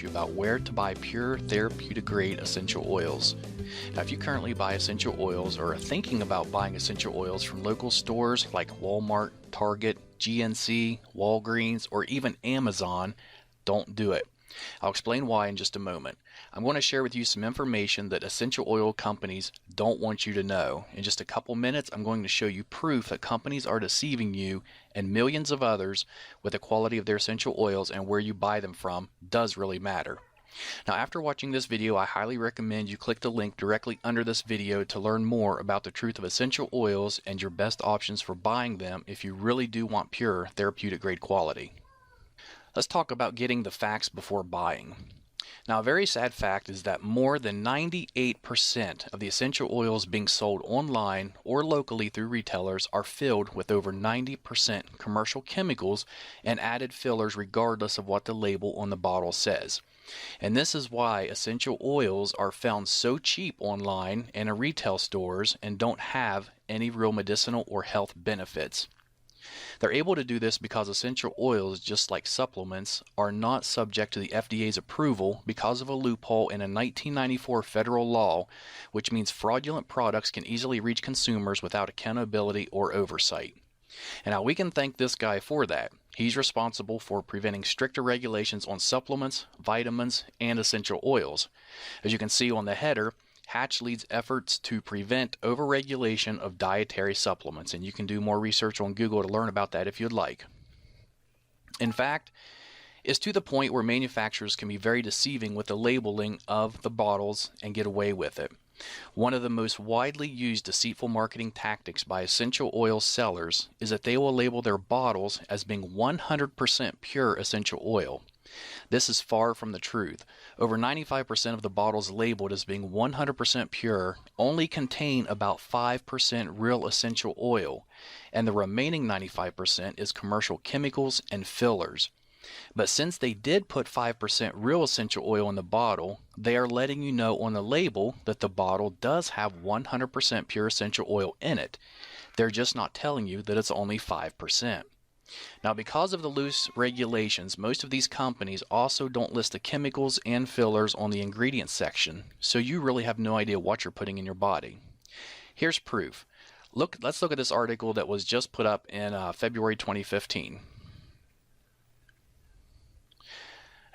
you about where to buy pure therapeutic grade essential oils. Now, if you currently buy essential oils or are thinking about buying essential oils from local stores like Walmart, Target, GNC, Walgreens, or even Amazon, don't do it. I'll explain why in just a moment. I'm going to share with you some information that essential oil companies don't want you to know. In just a couple minutes, I'm going to show you proof that companies are deceiving you and millions of others with the quality of their essential oils, and where you buy them from does really matter. Now, after watching this video, I highly recommend you click the link directly under this video to learn more about the truth of essential oils and your best options for buying them if you really do want pure therapeutic grade quality. Let's talk about getting the facts before buying. Now, a very sad fact is that more than 98% of the essential oils being sold online or locally through retailers are filled with over 90% commercial chemicals and added fillers regardless of what the label on the bottle says. And this is why essential oils are found so cheap online and in retail stores and don't have any real medicinal or health benefits. They're able to do this because essential oils, just like supplements, are not subject to the FDA's approval because of a loophole in a 1994 federal law, which means fraudulent products can easily reach consumers without accountability or oversight. And now we can thank this guy for that. He's responsible for preventing stricter regulations on supplements, vitamins, and essential oils. As you can see on the header, Hatch leads efforts to prevent overregulation of dietary supplements, and you can do more research on Google to learn about that if you'd like. In fact, it's to the point where manufacturers can be very deceiving with the labeling of the bottles and get away with it. One of the most widely used deceitful marketing tactics by essential oil sellers is that they will label their bottles as being 100% pure essential oil. This is far from the truth. Over 95% of the bottles labeled as being 100% pure only contain about 5% real essential oil, and the remaining 95% is commercial chemicals and fillers. But since they did put 5% real essential oil in the bottle, they are letting you know on the label that the bottle does have 100% pure essential oil in it. They're just not telling you that it's only 5%. Now, because of the loose regulations, most of these companies also don't list the chemicals and fillers on the ingredients section, so you really have no idea what you're putting in your body. Here's proof. Let's look at this article that was just put up in February 2015.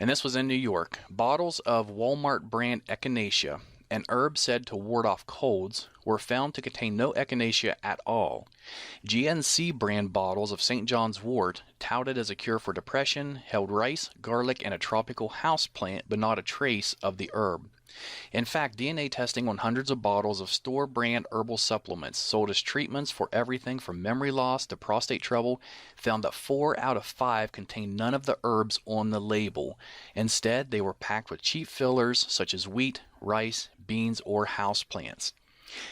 And this was in New York. Bottles of Walmart brand echinacea, an herb said to ward off colds, were found to contain no echinacea at all. GNC brand bottles of St. John's wort, touted as a cure for depression, held rice, garlic, and a tropical house plant, but not a trace of the herb. In fact, DNA testing on hundreds of bottles of store-brand herbal supplements sold as treatments for everything from memory loss to prostate trouble found that 4 out of 5 contained none of the herbs on the label. Instead, they were packed with cheap fillers such as wheat, rice, beans, or houseplants.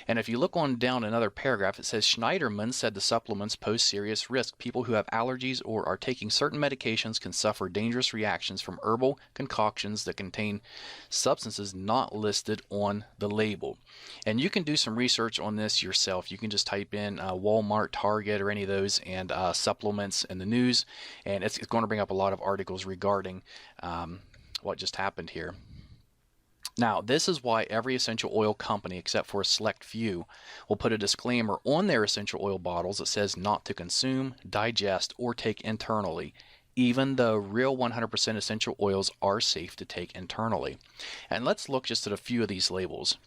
And if you look on down another paragraph, it says Schneiderman said the supplements pose serious risk. People who have allergies or are taking certain medications can suffer dangerous reactions from herbal concoctions that contain substances not listed on the label. And you can do some research on this yourself. You can just type in Walmart, Target, or any of those, and supplements in the news, and it's going to bring up a lot of articles regarding what just happened here. Now, this is why every essential oil company, except for a select few, will put a disclaimer on their essential oil bottles that says not to consume, digest, or take internally, even though real 100% essential oils are safe to take internally. And let's look just at a few of these labels.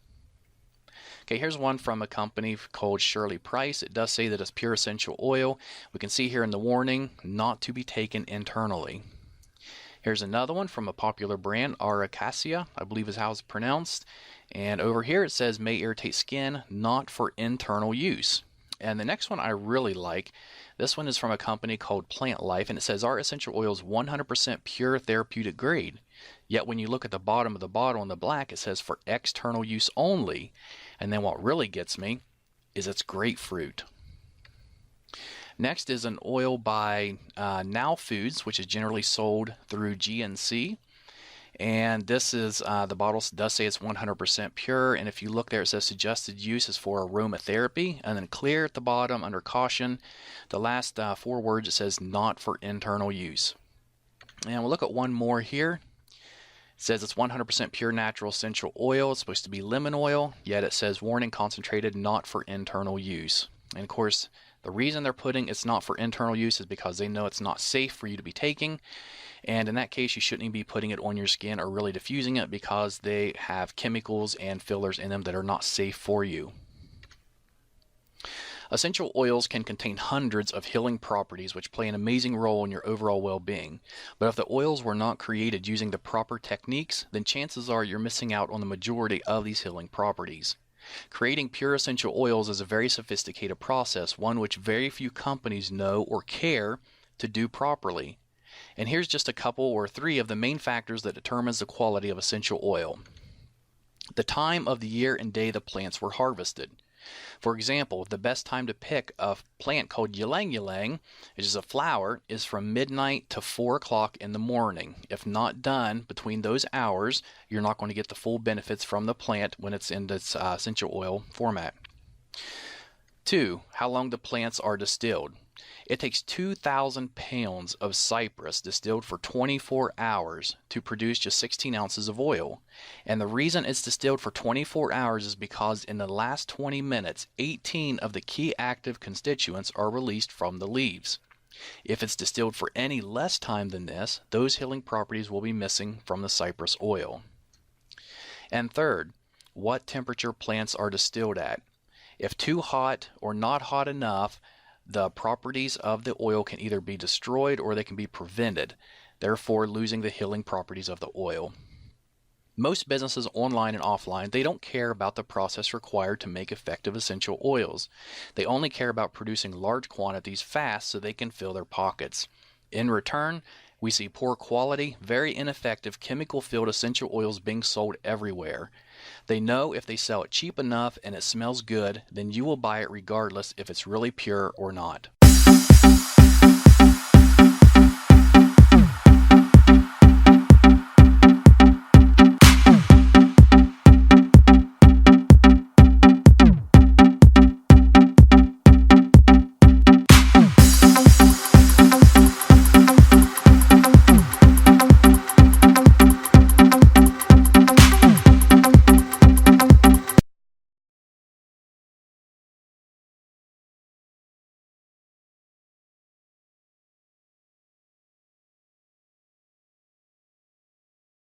Okay, here's one from a company called Shirley Price. It does say that it's pure essential oil. We can see here in the warning, not to be taken internally. Here's another one from a popular brand, Aracacia, I believe is how it's pronounced. And over here it says may irritate skin, not for internal use. And the next one I really like. This one is from a company called Plant Life, and it says our essential oil is 100% pure therapeutic grade. Yet when you look at the bottom of the bottle in the black, it says for external use only. And then what really gets me is it's grapefruit. Next is an oil by Now Foods, which is generally sold through GNC. And this is, the bottle does say it's 100% pure. And if you look there, it says suggested use is for aromatherapy. And then clear at the bottom under caution. The last 4 words, it says not for internal use. And we'll look at one more here. says it's 100% pure natural essential oil. It's supposed to be lemon oil, yet it says warning concentrated, not for internal use. And of course, the reason they're putting it's not for internal use is because they know it's not safe for you to be taking. And in that case, you shouldn't even be putting it on your skin or really diffusing it because they have chemicals and fillers in them that are not safe for you. Essential oils can contain hundreds of healing properties which play an amazing role in your overall well-being. But if the oils were not created using the proper techniques, then chances are you're missing out on the majority of these healing properties. Creating pure essential oils is a very sophisticated process, one which very few companies know or care to do properly. And here's just a couple or three of the main factors that determines the quality of essential oil. The time of the year and day the plants were harvested. For example, the best time to pick a plant called ylang ylang, which is a flower, is from midnight to 4 o'clock in the morning. If not done between those hours, you're not going to get the full benefits from the plant when it's in this essential oil format. 2. How long the plants are distilled. It takes 2,000 pounds of cypress distilled for 24 hours to produce just 16 ounces of oil. And the reason it's distilled for 24 hours is because in the last 20 minutes, 18 of the key active constituents are released from the leaves. If it's distilled for any less time than this, those healing properties will be missing from the cypress oil. And third, what temperature plants are distilled at. If too hot or not hot enough, the properties of the oil can either be destroyed or they can be prevented, therefore losing the healing properties of the oil. Most businesses online and offline, they don't care about the process required to make effective essential oils. They only care about producing large quantities fast so they can fill their pockets. In return, we see poor quality, very ineffective chemical-filled essential oils being sold everywhere. They know if they sell it cheap enough and it smells good, then you will buy it regardless if it's really pure or not.